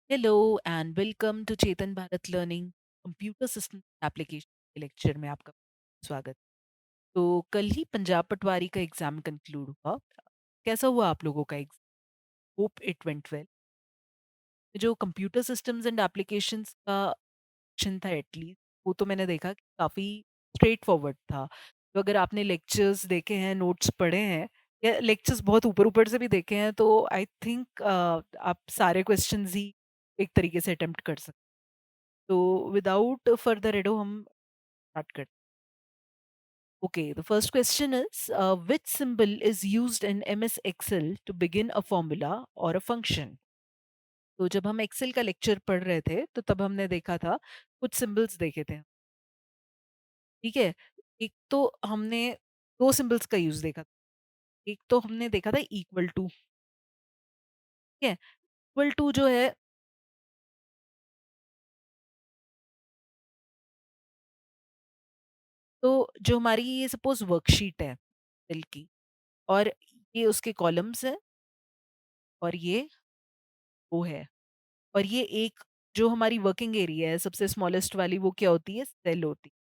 Hello and welcome to Chetan Bharat learning computer system application के lecture में आपका स्वागत। तो कल ही पंजाब पटवारी का एग्जाम कंक्लूड हुआ। कैसा हुआ आप लोगों का exam? Hope it went well. जो कंप्यूटर सिस्टम्स एंड एप्लीकेशंस का सेक्शन था एटलीस्ट, वो तो मैंने देखा कि काफ़ी स्ट्रेट फॉरवर्ड था। तो अगर आपने लेक्चर्स देखे हैं, नोट्स पढ़े हैं या लेक्चर्स बहुत ऊपर ऊपर से भी देखे हैं, तो आई थिंक आप सारे क्वेश्चंस ही एक तरीके से अटेम्प्ट कर सकते। तो विदाउट फर्दर एडो हम स्टार्ट करते। Okay, the first question is which symbol is used in MS Excel to begin a formula or a function? तो जब हम एक्सेल का लेक्चर पढ़ रहे थे तो तब हमने देखा था, कुछ सिंबल्स देखे थे। ठीक है। एक तो हमने दो सिंबल्स का यूज देखा था। एक तो हमने देखा था इक्वल टू। ठीक है। इक्वल टू जो है, तो जो हमारी ये सपोज वर्कशीट है सेल की, और ये उसके कॉलम्स है, और ये वो है, और ये एक जो हमारी वर्किंग एरिया है सबसे स्मॉलेस्ट वाली, वो क्या होती है? सेल होती है।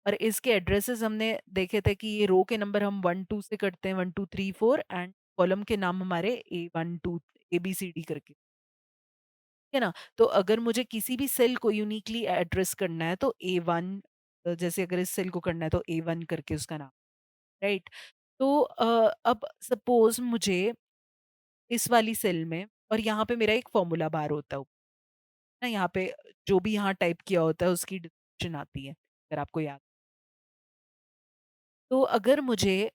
और इसके एड्रेसेस हमने देखे थे कि ये रो के नंबर हम 1 2 से करते हैं, 1 2 3 4, एंड कॉलम के नाम हमारे A 1 2 ABCD करके, है ना? तो अगर मुझे किसी भी सेल को यूनिकली एड्रेस करना है तो A1, जैसे अगर इस सेल को करना है तो A1 करके उसका नाम, राइट? तो अब सपोज मुझे इस वाली सेल में, और यहाँ पे मेरा एक फॉर्मूला बार होता है ना, यहाँ पे जो भी यहाँ टाइप किया होता है उसकी डिस्क्रिप्शन आती है, अगर आपको याद। तो अगर मुझे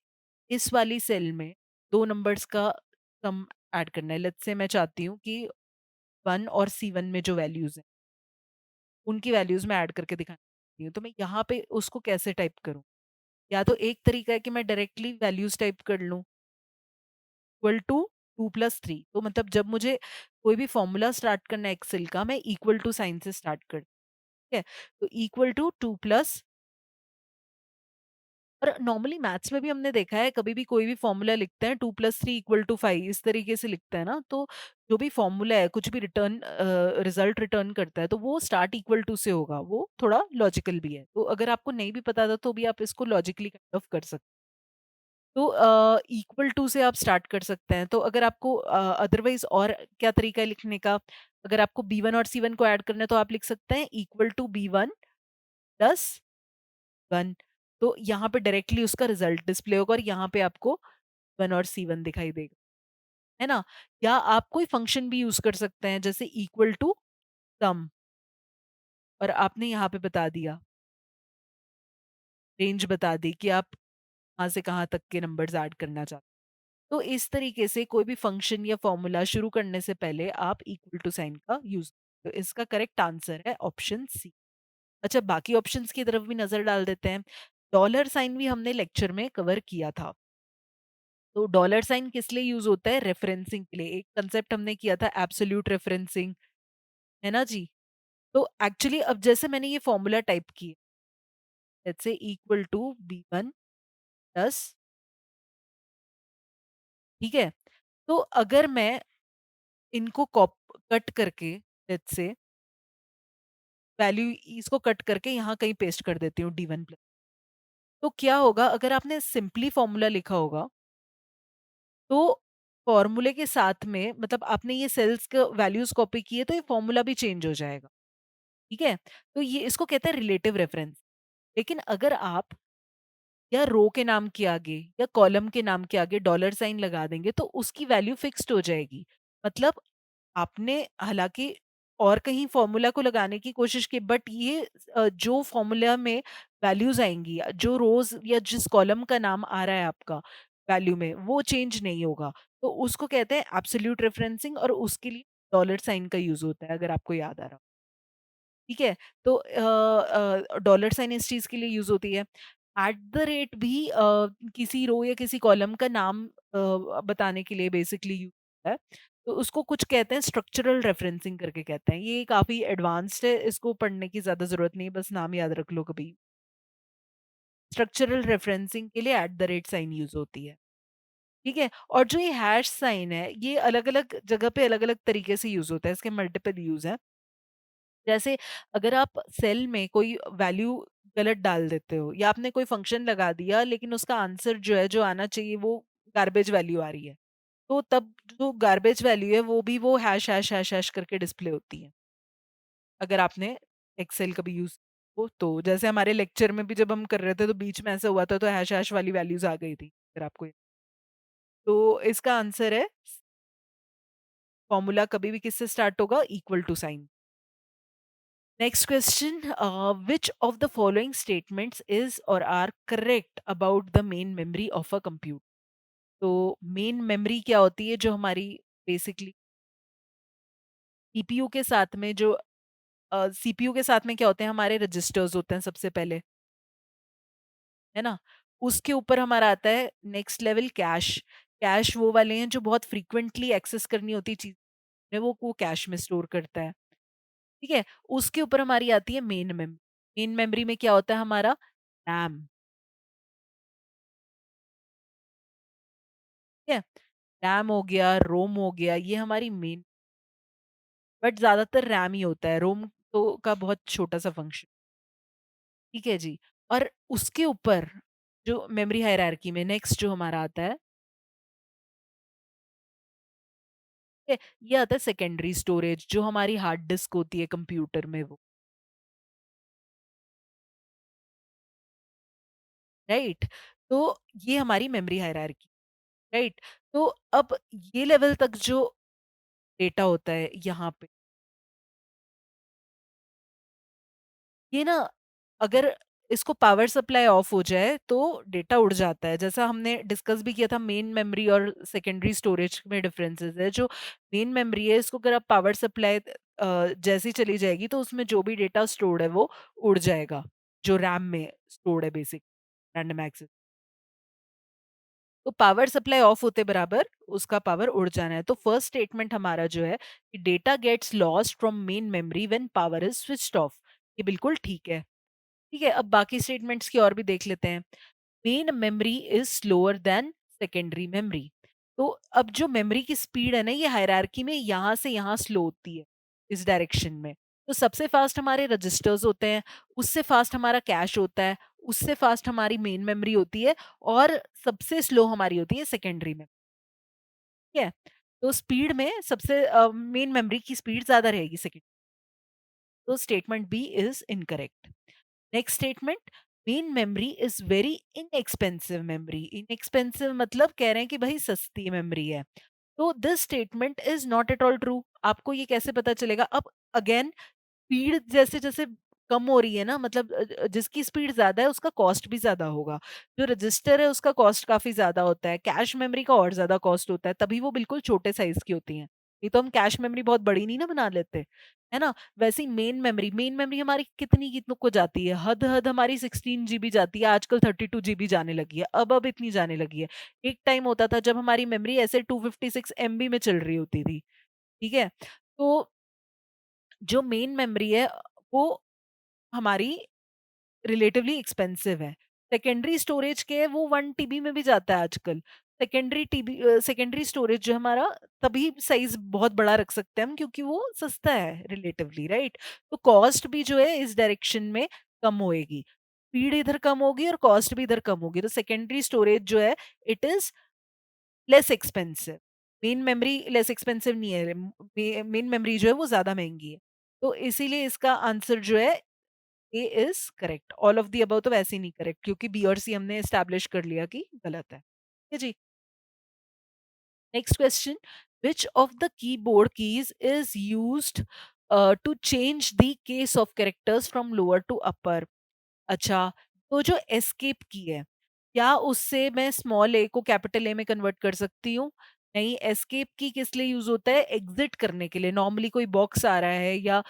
इस वाली सेल में दो नंबर्स का सम ऐड करना है, लेट्स से मैं चाहती हूँ कि 1 और C1 में जो वैल्यूज हैं उनकी वैल्यूज में ऐड करके दिखाना चाहती हूँ, तो मैं यहाँ पे उसको कैसे टाइप करूँ? या तो एक तरीका है कि मैं डायरेक्टली वैल्यूज टाइप कर लूँ, इक्वल टू 2 + 3। तो मतलब जब मुझे कोई भी फॉर्मूला स्टार्ट करना है एक्सेल का, मैं इक्वल टू साइन से स्टार्ट कर, ठीक है? तो इक्वल टू 2 + और नॉर्मली मैथ्स में भी हमने देखा है, कभी भी कोई भी फॉर्मूला लिखते हैं 2 + 3 = 5, इस तरीके से लिखते हैं ना। तो जो भी फॉर्मूला है, कुछ भी रिटर्न रिजल्ट रिटर्न करता है, तो वो स्टार्ट इक्वल टू से होगा, वो थोड़ा लॉजिकल भी है। तो अगर आपको नहीं भी पता था तो भी आप इसको लॉजिकली काइंड ऑफ कर सकते। तो इक्वल टू से आप स्टार्ट कर सकते हैं। तो अगर आपको अदरवाइज और क्या तरीका है लिखने का, अगर आपको B1 और C1 को ऐड करना है तो आप लिख सकते हैं इक्वल टू B1 + 1। तो यहाँ पे डायरेक्टली उसका रिजल्ट डिस्प्ले होगा और यहाँ पे आपको 1 और C1 दिखाई देगा, है ना? या आप कोई फंक्शन भी यूज कर सकते हैं, जैसे इक्वल टू सम, और आपने यहाँ पे बता दिया, रेंज बता दी कि आप कहाँ से कहाँ तक के नंबर्स ऐड करना चाहते हैं। तो इस तरीके से कोई भी फंक्शन या फॉर्मूला शुरू करने से पहले आप इक्वल टू साइन का यूज, तो इसका करेक्ट आंसर है ऑप्शन सी। अच्छा, बाकी ऑप्शंस की तरफ भी नजर डाल देते हैं। डॉलर साइन भी हमने लेक्चर में कवर किया था। तो डॉलर साइन किस लिए यूज होता है? रेफरेंसिंग के लिए। एक कंसेप्ट हमने किया था एब्सोल्यूट रेफरेंसिंग, है ना जी? तो एक्चुअली अब जैसे मैंने ये फॉर्मूला टाइप किया, let's say equal to B1 + ठीक है। तो अगर मैं इनको कॉप कट करके, लेट्स से वैल्यू इसको कट करके यहाँ कहीं पेस्ट कर देती हूँ D1+, तो क्या होगा? अगर आपने सिंपली फॉर्मूला लिखा होगा तो फॉर्मूले के साथ में, मतलब आपने ये सेल्स के वैल्यूज कॉपी किए तो ये फॉर्मूला भी चेंज हो जाएगा। ठीक है। तो ये इसको कहते हैं रिलेटिव रेफरेंस। लेकिन अगर आप या रो के नाम के आगे या कॉलम के नाम के आगे डॉलर साइन लगा देंगे तो उसकी वैल्यू फिक्स्ड हो जाएगी। मतलब आपने हालांकि और कहीं फॉर्मूला को लगाने की कोशिश की, बट ये जो फॉर्मूला में वैल्यूज आएंगी, जो रोज या जिस कॉलम का नाम आ रहा है आपका वैल्यू में, वो चेंज नहीं होगा। तो उसको कहते हैं एब्सोल्यूट रेफरेंसिंग, और उसके लिए डॉलर साइन का यूज होता है, अगर आपको याद आ रहा हो। ठीक है। तो डॉलर साइन इस चीज के लिए यूज होती है। एट द रेट भी किसी रो या किसी कॉलम का नाम बताने के लिए बेसिकली यूज होता है। तो उसको कुछ कहते हैं स्ट्रक्चरल रेफरेंसिंग करके कहते हैं। ये काफी एडवांस्ड है, इसको पढ़ने की ज्यादा जरूरत नहीं है, बस नाम याद रख लो कभी। स्ट्रक्चरल रेफरेंसिंग के लिए at the rate sign use होती है। ठीक है? और जो ये हैश साइन है, ये अलग-अलग जगह पे अलग-अलग तरीके से यूज़ होता है, इसके मल्टीपल यूज़ हैं। जैसे अगर आप सेल में कोई वैल्यू गलत डाल देते हो या आपने कोई फंक्शन लगा दिया लेकिन उसका आंसर जो है, जो आना चाहिए वो गार्बेज वैल्यू आ रही है। तो तब जो गार्बेज वैल्यू है वो भी वो हैश हैश हैश हैश करके डिस्प्ले होती है। अगर आपने एक्सेल कभी यूज़ हो तो जैसे हमारे लेक्चर में भी जब हम कर रहे थे तो बीच में ऐसा हुआ था तो हैश हैश वाली वैल्यूज़ आ गई थी, अगर आपको तो इसका आंसर है फॉर्मूला कभी भी किससे स्टार्ट होगा? Equal to sign. Next question, which of the following statements is or are correct about the main memory of a computer? तो मेन मेमोरी क्या होती है? जो हमारी बेसिकली सीपीयू के साथ में जो सीपीयू के साथ में क्या होते हैं? हमारे रजिस्टर्स होते हैं सबसे पहले, है ना? उसके ऊपर हमारा आता है नेक्स्ट लेवल कैश। कैश वो वाले हैं जो बहुत फ्रीक्वेंटली एक्सेस करनी होती चीज है, वो कैश में स्टोर करता है। ठीक है? उसके ऊपर हमारी आती है मेन मेमोरी। मेन मेमोरी में क्या होता है हमारा? रैम। ठीक है? रैम हो गया, रोम हो गया, ये हमारी मेन, बट ज़्यादातर रैम ही होता है, रोम तो का बहुत छोटा-सा फंक्शन। ठीक है जी। और उसके ऊपर जो मेमोरी हायरार्की में नेक्स्ट जो हमारा आता है, ठीक है? ये आता है सेकेंडरी स्टोरेज, जो हमारी हार्ड डिस्क होती है कंप्यूटर में वो, राइट? तो ये हमारी मेमोरी हायरार्की, राइट? तो अब ये लेवल तक जो डेटा होता है यहाँ पे, ये ना अगर इसको पावर सप्लाई ऑफ हो जाए तो डेटा उड़ जाता है। जैसा हमने डिस्कस भी किया था, मेन मेमोरी और सेकेंडरी स्टोरेज में डिफरेंसेस है। जो मेन मेमोरी है इसको अगर आप पावर सप्लाई जैसी चली जाएगी तो उसमें जो भी डेटा स्टोर्ड है वो उड़ जाएगा, जो रैम में स्टोर्ड है बेसिक रैंडम एक्सेस। तो पावर सप्लाई ऑफ होते बराबर उसका पावर उड़ जाना है। तो फर्स्ट स्टेटमेंट हमारा जो है कि data gets lost from main memory when power is switched off, ये बिल्कुल ठीक है। ठीक है, अब बाकी स्टेटमेंट्स की और भी देख लेते हैं। Main memory is slower then secondary memory. तो अब जो मेमोरी की स्पीड है ना, ये हायरार्की में यहाँ से यहाँ स्लो होती है, इस डायरेक्शन में। तो सबसे फास्ट हमारे रजिस्टर्स होते हैं, उससे फास्ट हमारा कैश होता है, उससे फास्ट हमारी मेन मेमोरी होती है, और सबसे स्लो हमारी होती है सेकेंडरी में। ठीक है? तो स्पीड में सबसे मेन मेमोरी की स्पीड ज्यादा रहेगी सेकेंड। तो statement B is incorrect. Next statement, main memory is very inexpensive memory. Inexpensive मतलब कह रहे हैं कि भाई सस्ती मेमोरी है। तो this statement is not at all true. आपको ये कैसे पता चलेगा? अब अगेन स्पीड जैसे जैसे कम हो रही है ना, मतलब जिसकी स्पीड ज्यादा है उसका कॉस्ट भी ज्यादा होगा। जो रजिस्टर है उसका कॉस्ट काफी ज्यादा होता है, कैश मेमोरी का और ज्यादा कॉस्ट होता है, तभी वो बिल्कुल छोटे साइज की होती हैं। ये तो हम कैश मेमोरी बहुत बड़ी नहीं ना बना लेते, है ना? वैसे ही मेन मेमोरी हमारी कितनी कितनों को जाती है? हद हद हमारी 16 GB जाती है, आजकल 32 GB जाने लगी है, अब इतनी जाने लगी है। एक टाइम होता था जब हमारी मेमोरी ऐसे 256 MB में चल रही होती थी। ठीक है? तो जो मेन मेमोरी है वो हमारी रिलेटिवली एक्सपेंसिव है। सेकेंडरी स्टोरेज के है वो 1 टीबी में भी जाता है आजकल। सेकेंडरी स्टोरेज जो हमारा, तभी साइज बहुत बड़ा रख सकते हैं हम क्योंकि वो सस्ता है रिलेटिवली, राइट? तो कॉस्ट भी जो है इस डायरेक्शन में कम होएगी। स्पीड इधर कम होगी और कॉस्ट भी इधर कम होगी। तो सेकेंडरी स्टोरेज जो है it is less expensive. Main memory less expensive नहीं है, मेन मेमोरी जो है वो ज्यादा महंगी है। तो इसीलिए इसका आंसर जो है A is correct. All of the above तो वैसे ही नहीं करेक्ट, क्योंकि बी और सी हमने एस्टैब्लिश कर लिया कि गलत है। ठीक है जी। Next question, which of the keyboard keys is used to change the case of characters from lower to upper? अच्छा, तो जो एस्केप की है, क्या उससे मैं स्मॉल ए को कैपिटल ए में कन्वर्ट कर सकती हूँ? नहीं। एस्केप की किस लिए यूज होता है? एग्जिट करने के लिए। नॉर्मली कोई बॉक्स आ रहा है या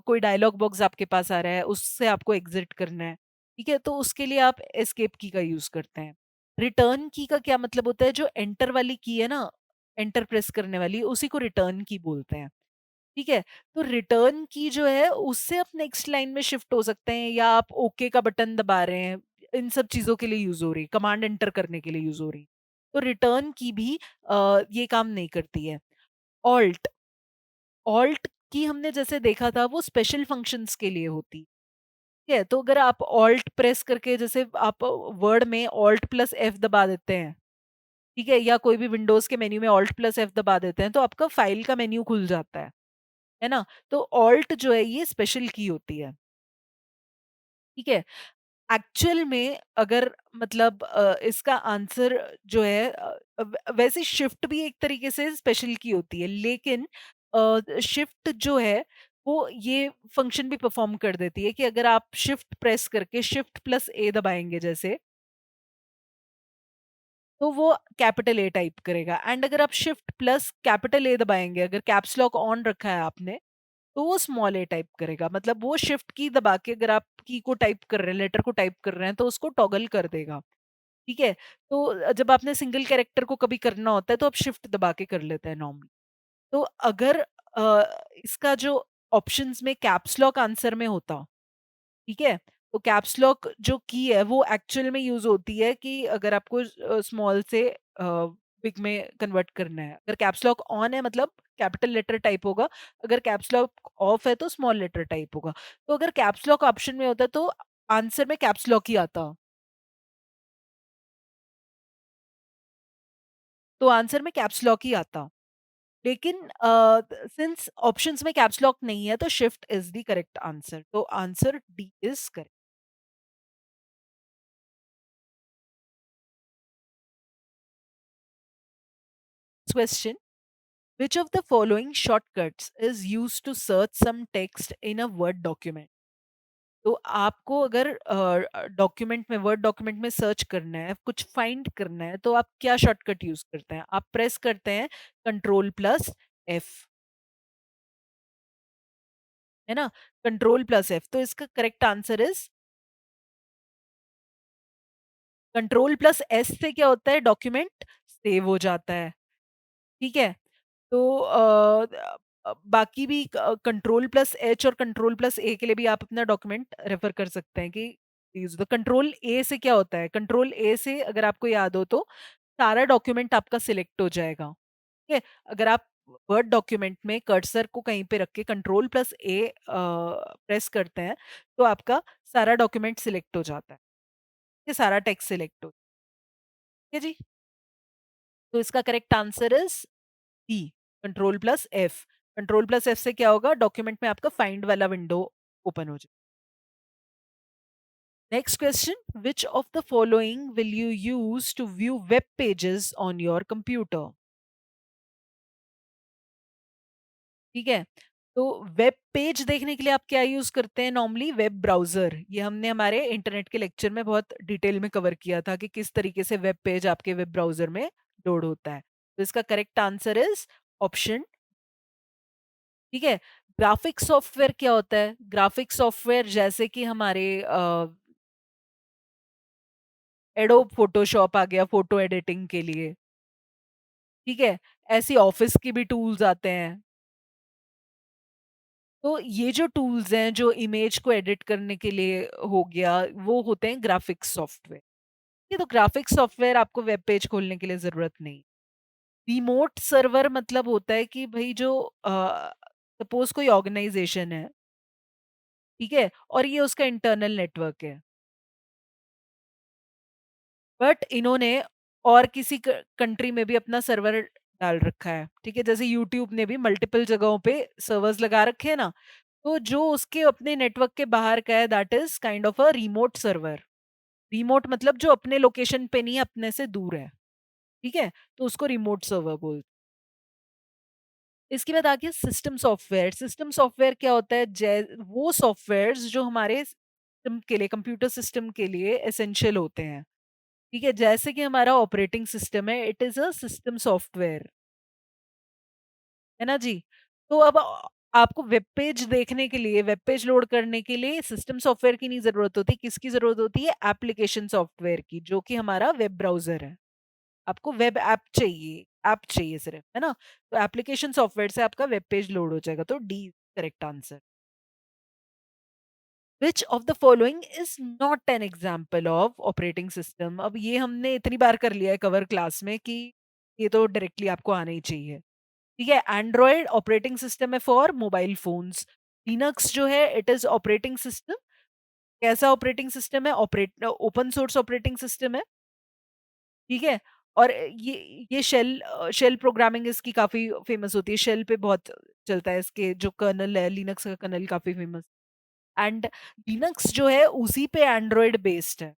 कोई डायलॉग बॉक्स आपके पास आ रहा है, उससे आपको एग्जिट करना है। ठीक है, तो उसके लिए आप एस्केप की का यूज करते हैं। रिटर्न की का क्या मतलब होता है? जो एंटर वाली की है ना, एंटर प्रेस करने वाली, उसी को रिटर्न की बोलते हैं। ठीक है? तो रिटर्न की जो है उससे आप नेक्स्ट लाइन में शिफ्ट हो सकते हैं, या आप ओके का बटन दबा रहे हैं, इन सब चीज़ों के लिए यूज़ हो रही है, कमांड एंटर करने के लिए यूज़ हो रही है। तो रिटर्न की भी ये काम नहीं करती है। ऑल्ट, ऑल्ट की हमने जैसे देखा था वो स्पेशल फंक्शंस के लिए होती है। ठीक है, तो अगर आप ऑल्ट प्रेस करके जैसे आप वर्ड में ऑल्ट प्लस एफ दबा देते हैं, ठीक है, या कोई भी विंडोज के मेन्यू में ऑल्ट प्लस एफ दबा देते हैं तो आपका फाइल का मेन्यू खुल जाता है ना? तो ऑल्ट जो है ये स्पेशल की होती है। ठीक है, एक्चुअल में अगर मतलब इसका आंसर जो है वैसे शिफ्ट भी एक तरीके से स्पेशल की होती है, लेकिन शिफ्ट जो है वो ये फंक्शन भी परफॉर्म कर देती है कि अगर आप शिफ्ट प्रेस करके शिफ्ट प्लस ए दबाएंगे जैसे, तो वो कैपिटल ए टाइप करेगा, एंड अगर आप शिफ्ट प्लस कैपिटल ए दबाएंगे, अगर कैप्स लॉक ऑन रखा है आपने, तो वो स्मॉल ए टाइप करेगा। मतलब वो शिफ्ट की दबा के अगर आप की को टाइप कर रहे हैं, लेटर को टाइप कर रहे हैं, तो उसको टॉगल कर देगा। ठीक है, तो जब आपने सिंगल कैरेक्टर को कभी करना होता है तो आप शिफ्ट दबा के कर लेते हैं नॉर्मली। तो अगर इसका जो ऑप्शंस में कैप्स लॉक आंसर में होता, ठीक है, तो कैप्स लॉक जो की है वो एक्चुअल में यूज होती है कि अगर आपको स्मॉल से बिग में कन्वर्ट करना है। अगर कैप्स लॉक ऑन है मतलब कैपिटल लेटर टाइप होगा, अगर कैप्स लॉक ऑफ है तो स्मॉल लेटर टाइप होगा। तो अगर कैप्स लॉक ऑप्शन में होता तो आंसर में कैप्स लॉक ही आता, तो आंसर में कैप्स लॉक ही आता। लेकिन सिंस ऑप्शंस में कैप्स लॉक नहीं है तो shift is the correct answer, तो answer D is correct. Question, which of the following shortcuts is used to search some text in a word document? तो आपको अगर डॉक्यूमेंट में, वर्ड डॉक्यूमेंट में सर्च करना है, कुछ फाइंड करना है, तो आप क्या शॉर्टकट यूज करते हैं? आप प्रेस करते हैं कंट्रोल प्लस एफ, है ना? कंट्रोल प्लस एफ, तो इसका correct answer is control plus S. से क्या होता है? डॉक्यूमेंट सेव हो जाता है। ठीक है, तो बाकी भी कंट्रोल प्लस एच और कंट्रोल प्लस ए के लिए भी आप अपना डॉक्यूमेंट रेफर कर सकते हैं कि यूज द कंट्रोल ए। से क्या होता है? कंट्रोल ए से अगर आपको याद हो तो सारा डॉक्यूमेंट आपका सिलेक्ट हो जाएगा। ठीक है, अगर आप वर्ड डॉक्यूमेंट में कर्सर को कहीं पे रख के कंट्रोल प्लस ए प्रेस करते हैं तो आपका सारा डॉक्यूमेंट सिलेक्ट हो जाता है, ये सारा टेक्स्ट सिलेक्ट हो। ठीक है जी, तो इसका correct answer is D, control plus F. Control plus F से क्या होगा? डॉक्यूमेंट में आपका फाइंड वाला विंडो ओपन हो जाए। Next question, which of the following will you use to view web pages on your computer? ठीक है, तो वेब पेज देखने के लिए आप क्या यूज करते हैं? Normally web browser. ये हमने हमारे इंटरनेट के लेक्चर में बहुत डिटेल में कवर किया था कि किस तरीके से वेब पेज आपके वेब ब्राउजर में लोड होता है। तो इसका करेक्ट आंसर इज ऑप्शन। ठीक है, ग्राफिक सॉफ्टवेयर क्या होता है? ग्राफिक सॉफ्टवेयर जैसे कि हमारे एडोब फोटोशॉप आ गया फोटो एडिटिंग के लिए। ठीक है, ऐसी ऑफिस की भी टूल्स आते हैं। तो ये जो टूल्स हैं जो इमेज को एडिट करने के लिए हो गया, वो होते हैं ग्राफिक्स सॉफ्टवेयर। ये तो ग्राफिक्स सॉफ्टवेयर आपको वेब पेज खोलने के लिए जरूरत नहीं। रिमोट सर्वर मतलब होता है कि भाई जो सपोज कोई ऑर्गेनाइजेशन है, ठीक है, और ये उसका इंटरनल नेटवर्क है, बट इन्होंने और किसी कंट्री में भी अपना सर्वर डाल रखा है। ठीक है, जैसे यूट्यूब ने भी मल्टीपल जगहों पे सर्वर्स लगा रखे हैं ना, तो जो उसके अपने नेटवर्क के बाहर का है that is kind of a remote server. Remote मतलब जो अपने लोकेशन पे नहीं है, अपने से दूर है। ठीक है, तो उसको रिमोट सर्वर बोल। इसके बाद आगे सिस्टम सॉफ्टवेयर। सिस्टम सॉफ्टवेयर क्या होता है? वो सॉफ्टवेयर्स जो हमारे सिस्टम के लिए, कंप्यूटर सिस्टम के लिए एसेंशियल होते हैं। ठीक है, जैसे कि हमारा ऑपरेटिंग सिस्टम है, it is a system software, है ना जी? तो अब आपको वेब पेज देखने के लिए, वेब पेज लोड करने के लिए सिस्टम सॉफ्टवेयर की नहीं जरूरत होती, किसकी जरूरत होती है? एप्लीकेशन सॉफ्टवेयर की, जो कि हमारा वेब ब्राउजर है। आपको वेब ऐप चाहिए सिर्फ, है ना? तो एप्लीकेशन सॉफ्टवेयर से आपका वेब पेज लोड हो जाएगा, तो D correct answer. Which of the following is not an example of operating system? अब ये हमने इतनी बार कर लिया है कवर क्लास में कि ये तो डायरेक्टली आपको आना ही चाहिए। ठीक है, एंड्रॉयड ऑपरेटिंग सिस्टम है फॉर मोबाइल फोन्स। लिनक्स जो है इट इज ऑपरेटिंग सिस्टम। कैसा ऑपरेटिंग सिस्टम है? Operate open source operating system है। ठीक है। और ये शेल प्रोग्रामिंग इसकी काफी फेमस होती है, शेल पे बहुत चलता है, इसके जो कर्नल है लिनक्स का कर्नल काफी फेमस। एंड लिनक्स जो है उसी पे एंड्रॉयड बेस्ड है।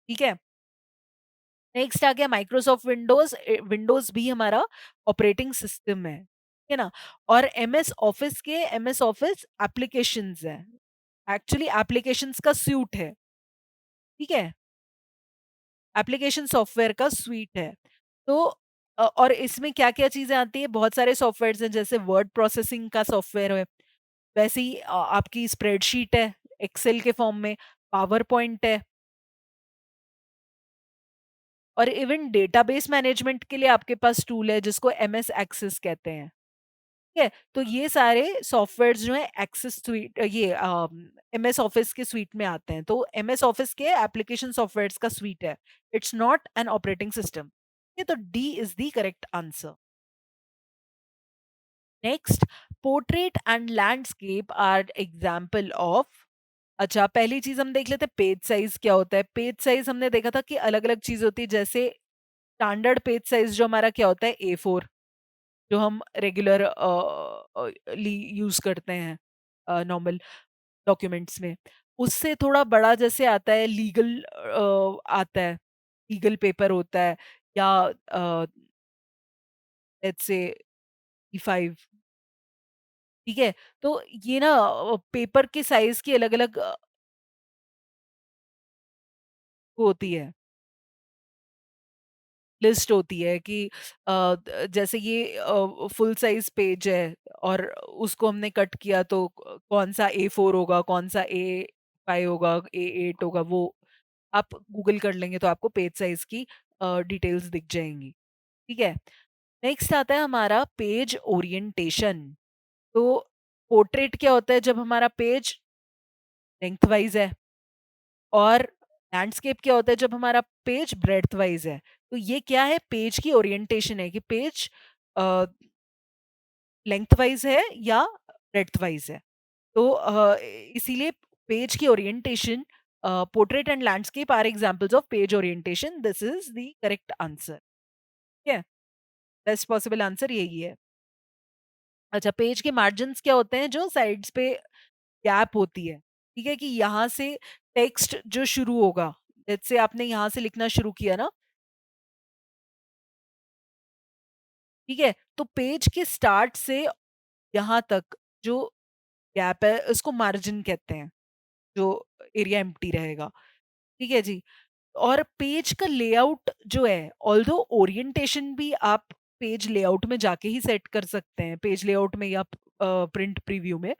ठीक है। नेक्स्ट आ गया माइक्रोसॉफ्ट विंडोज। विंडोज भी हमारा ऑपरेटिंग सिस्टम है, ठीक है ना। और एम एस ऑफिस एप्लीकेशंस है, एक्चुअली एप्लीकेशंस का स्यूट है। ठीक है, एप्लीकेशन सॉफ्टवेयर का स्वीट है। तो और इसमें क्या क्या चीजें आती है, बहुत सारे सॉफ्टवेयर हैं, जैसे वर्ड प्रोसेसिंग का सॉफ्टवेयर है, वैसे ही आपकी स्प्रेडशीट है एक्सेल के फॉर्म में, पावर पॉइंट है, और इवन डेटाबेस मैनेजमेंट के लिए आपके पास टूल है जिसको एमएस एक्सेस कहते हैं। ठीक है, तो ये सारे सॉफ्टवेयर जो है एक्सेस स्वीट, ये एमएस ऑफिस के स्वीट में आते हैं। तो एमएस ऑफिस के एप्लीकेशन सॉफ्टवेयर का स्वीट है, it's not an operating system. ये तो D is the correct answer. Next, portrait and landscape are example of. अच्छा, पहली चीज हम देख लेते हैं पेज साइज क्या होता है। पेज साइज हमने देखा था कि अलग अलग चीज होती है, जैसे स्टैंडर्ड पेज साइज जो हमारा क्या होता है, A4, जो हम रेगुलर यूज करते हैं नॉर्मल डॉक्यूमेंट्स में। उससे थोड़ा बड़ा जैसे आता है लीगल, आता है लीगल पेपर होता है, या लेट्स से E5। ठीक है, तो ये ना पेपर के साइज की अलग अलग होती है, लिस्ट होती है कि जैसे ये फुल साइज पेज है और उसको हमने कट किया, तो कौन सा A4 होगा, कौन सा A5 होगा, A8 होगा, वो आप गूगल कर लेंगे तो आपको पेज साइज की डिटेल्स दिख जाएंगी। ठीक है। नेक्स्ट आता है हमारा पेज ओरिएंटेशन। तो पोर्ट्रेट क्या होता है, जब हमारा पेज लेंथ वाइज है, और लैंडस्केप क्या होता है, जब हमारा पेज ब्रेड्थ वाइज है। तो ये क्या है, पेज की ओरिएंटेशन है कि पेज लेंथ वाइज है या ब्रेड्थ वाइज है। तो इसीलिए पेज की orientation, portrait and landscape are examples of page orientation. This is the correct answer. ठीक है, बेस्ट पॉसिबल आंसर यही है। अच्छा, पेज के मार्जिन्स क्या होते हैं, जो साइड्स पे गैप होती है। ठीक है, कि यहाँ से टेक्स्ट जो शुरू होगा, जैसे आपने यहाँ से लिखना शुरू किया ना, ठीक है, तो पेज के स्टार्ट से यहाँ तक जो गैप है उसको मार्जिन कहते हैं, जो एरिया एम्प्टी रहेगा। ठीक है जी। और पेज का लेआउट जो है, ऑल्दो ओरिएंटेशन भी आप पेज लेआउट में जाके ही सेट कर सकते हैं, पेज लेआउट में या प्रिंट प्रीव्यू में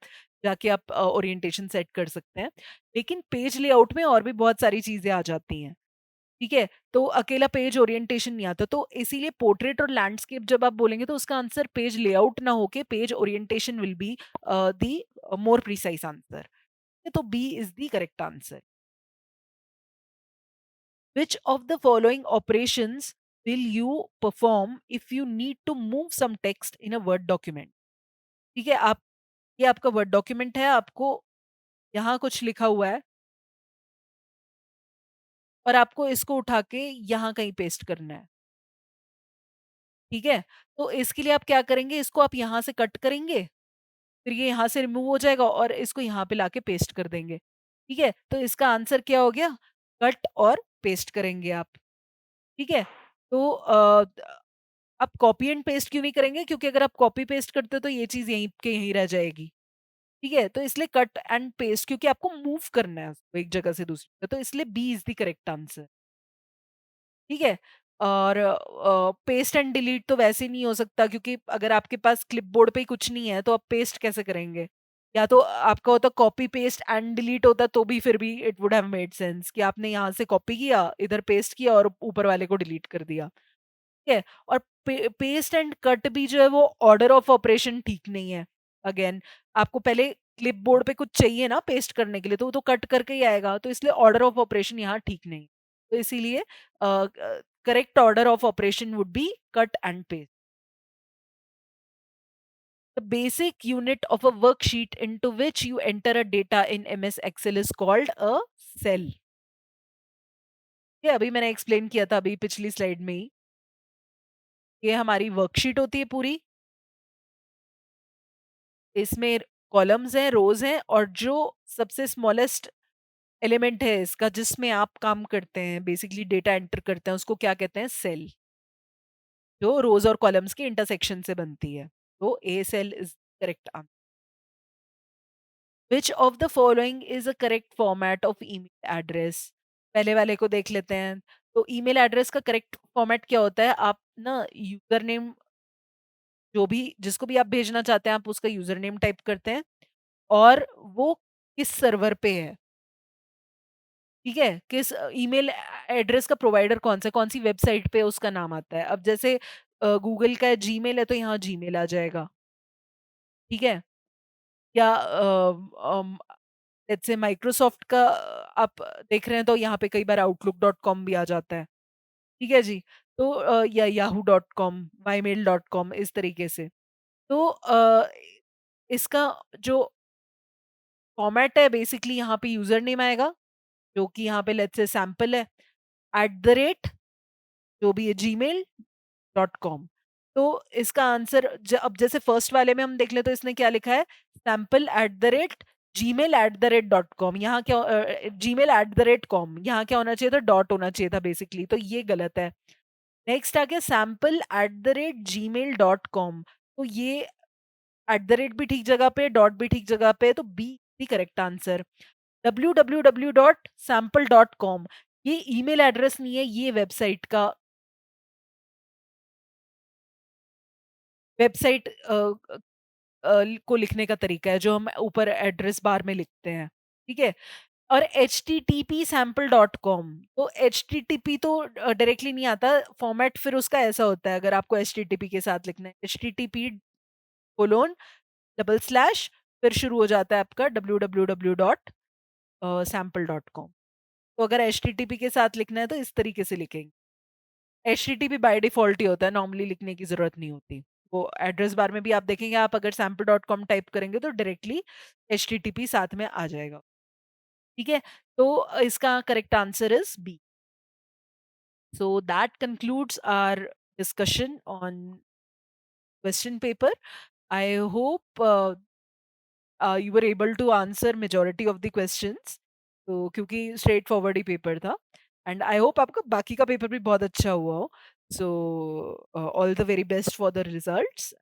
जाके आप ओरिएंटेशन सेट कर सकते हैं। लेकिन पेज लेआउट में और भी बहुत सारी चीजें आ जाती हैं। ठीक है, तो अकेला पेज ओरिएंटेशन नहीं आता, तो इसीलिए पोर्ट्रेट और लैंडस्केप जब आप बोलेंगे तो उसका आंसर पेज लेआउट ना होके page orientation will be the more precise answer. तो B is the correct answer. Which of the following operations will you perform if you need to move some text in a Word document? ठीक है, आप, ये आपका word document है, आपको यहाँ कुछ लिखा हुआ है और आपको इसको उठा के यहाँ कहीं पेस्ट करना है। ठीक है, तो इसके लिए आप क्या करेंगे, इसको आप यहाँ से कट करेंगे, फिर ये यहाँ से रिमूव हो जाएगा और इसको यहाँ पे लाके पेस्ट कर देंगे। ठीक है, तो इसका आंसर क्या हो गया, कट और पेस्ट करेंगे आप। ठीक है, तो आप कॉपी एंड पेस्ट क्यों नहीं करेंगे, क्योंकि अगर आप कॉपी पेस्ट करते हो तो ये चीज यहीं के यहीं रह जाएगी। ठीक है, तो इसलिए कट एंड पेस्ट, क्योंकि आपको मूव करना है उसको एक जगह से दूसरी जगह, तो इसलिए B is the correct answer. ठीक है। और पेस्ट एंड डिलीट तो वैसे नहीं हो सकता, क्योंकि अगर आपके पास क्लिपबोर्ड पे ही कुछ नहीं है तो आप पेस्ट कैसे करेंगे। या तो आपका होता कॉपी पेस्ट एंड डिलीट होता, तो भी फिर भी it would have made sense कि आपने यहाँ से कॉपी किया, इधर पेस्ट किया और ऊपर वाले को डिलीट कर दिया। ठीक है। और पेस्ट एंड कट भी जो है वो ऑर्डर ऑफ ऑपरेशन ठीक नहीं है। अगेन आपको पहले क्लिपबोर्ड पे कुछ चाहिए ना पेस्ट करने के लिए, तो वो तो कट करके ही आएगा, तो इसलिए ऑर्डर ऑफ ऑपरेशन यहाँ ठीक नहीं। तो इसीलिए correct order of operation would be cut and paste. The basic unit of a worksheet into which you enter a data in MS Excel is called a cell। ये अभी मैंने explain किया था अभी पिछली स्लाइड में ही। ये हमारी वर्कशीट होती है पूरी, इसमें कॉलम्स हैं, रोज हैं, और जो सबसे स्मॉलेस्ट एलिमेंट है इसका जिसमें आप काम करते हैं, बेसिकली डेटा एंटर करते हैं, उसको क्या कहते हैं? सेल। जो रोज और कॉलम्स के इंटरसेक्शन से बनती है। तो A cell is correct answer. Which of the following is a correct format of email address? पहले वाले को देख लेते हैं। तो ईमेल एड्रेस का करेक्ट फॉर्मेट क्या होता है? आप ना यूजर नेम, जो भी जिसको भी आप भेजना चाहते हैं, आप उसका यूजर नेम टाइप करते हैं, और वो किस सर्वर पे है, ठीक है, किस ईमेल एड्रेस का प्रोवाइडर कौन सा, कौन सी वेबसाइट पे उसका नाम आता है। अब जैसे गूगल का जीमेल है तो यहाँ जीमेल आ जाएगा, ठीक है। या लेट्स से माइक्रोसॉफ्ट का आप देख रहे हैं तो यहाँ पे कई बार outlook.com भी आ जाता है, ठीक है जी। तो या yahoo.com, mymail.com, इस तरीके से। तो इसका जो फॉर्मेट है, बेसिकली यहाँ पे यूजर नेम आएगा, जो कि यहाँ पे लेट्स से सैंपल है, एट द रेट जो भी है gmail.com। तो इसका आंसर अब जैसे फर्स्ट वाले में हम देख ले तो इसने क्या लिखा है? Sample at the rate gmail@.com। यहाँ क्या gmail@com, यहाँ क्या होना चाहिए था? डॉट होना चाहिए था बेसिकली, तो ये गलत है। नेक्स्ट आ गया sample@gmail.com। तो ये एट द रेट भी ठीक जगह पे, डॉट भी ठीक जगह पे है, तो be the correct answer. www.sample.com ये ईमेल एड्रेस नहीं है, ये वेबसाइट का वेबसाइट को लिखने का तरीका है, जो हम ऊपर एड्रेस बार में लिखते हैं, ठीक है। और http sample.com, तो http तो डायरेक्टली नहीं आता, फॉर्मेट फिर उसका ऐसा होता है, अगर आपको http के साथ लिखना है, http कोलोन डबल स्लैश, फिर शुरू हो जाता है आपका www.sample.com। तो अगर http के साथ लिखना है तो इस तरीके से लिखेंगे। एचटीटीपी बाय डिफॉल्ट ही होता है, नॉर्मली लिखने की जरूरत नहीं होती। वो एड्रेस बार में भी आप देखेंगे, आप अगर sample.com टाइप करेंगे तो डायरेक्टली एचटीटीपी साथ में आ जाएगा, ठीक है। तो इसका correct answer is B. So that concludes our discussion on question paper. I hope you were able to answer majority of the questions, तो क्योंकि स्ट्रेट फॉरवर्ड ही पेपर था। एंड आई होप आपका बाकी का पेपर भी बहुत अच्छा हुआ हो। So all the very best for the results.